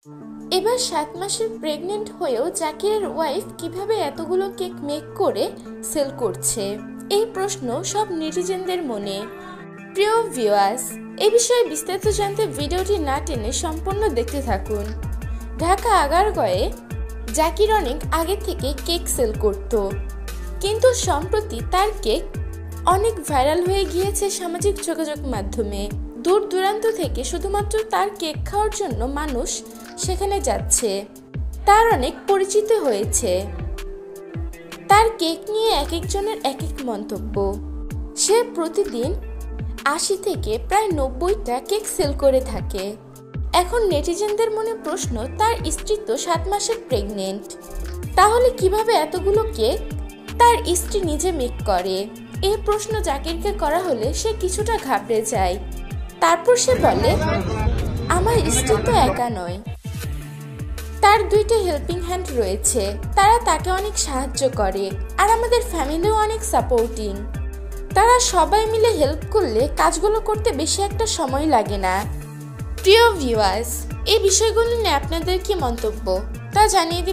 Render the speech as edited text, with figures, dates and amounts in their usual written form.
এবার 7 মাসের প্রেগনেন্ট হয়েও জাকিরের ওয়াইফ কিভাবে এতগুলো কেক মেক করে সেল করছে, এই প্রশ্ন সব নেটিজেনদের মনে। প্রিয় ভিউয়ার্স, এই বিষয়ে বিস্তারিত জানতে ভিডিওটি না টেনে সম্পূর্ণ দেখতে থাকুন। ঢাকা আগারগাঁয়ে জাকির অনেক আগে থেকে কেক সেল করত, কিন্তু সম্প্রতি তার কেক অনেক ভাইরাল হয়ে গিয়েছে সামাজিক যোগাযোগ মাধ্যমে। দূর দূরান্ত থেকে শুধুমাত্র তার কেক খাওয়ার জন্য মানুষ সেখানে যাচ্ছে। তার অনেক পরিচিত হয়েছে। তার কেক নিয়ে এক একজনের এক এক মন্তব্য। সে প্রতিদিন 80 থেকে প্রায় 90টা কেক সেল করে থাকে। এখন নেটিজেনদের মনে প্রশ্ন, তার স্ত্রী তো 7 মাসের প্রেগনেন্ট, তাহলে কিভাবে এতগুলো কেক তার স্ত্রী নিজে মেক করে? এই প্রশ্ন জাকিরকে করা হলে সে কিছুটা ঘাবড়ে যায়। তারপর সে বলে, আমার স্ত্রী তো একা নয়, তার 2টা হেল্পিং হ্যান্ড রয়েছে, তারা তাকে অনেক সাহায্য করে, আর আমাদের ফ্যামিলিও অনেক সাপোর্টিং। তারা সবাই মিলে হেল্প করলে কাজগুলো করতে বেশি একটা সময় লাগে না। প্রিয় ভিউয়ার্স, এই বিষয়গুলো নিয়ে আপনাদের কি মন্তব্য তা জানিয়ে দিবেন।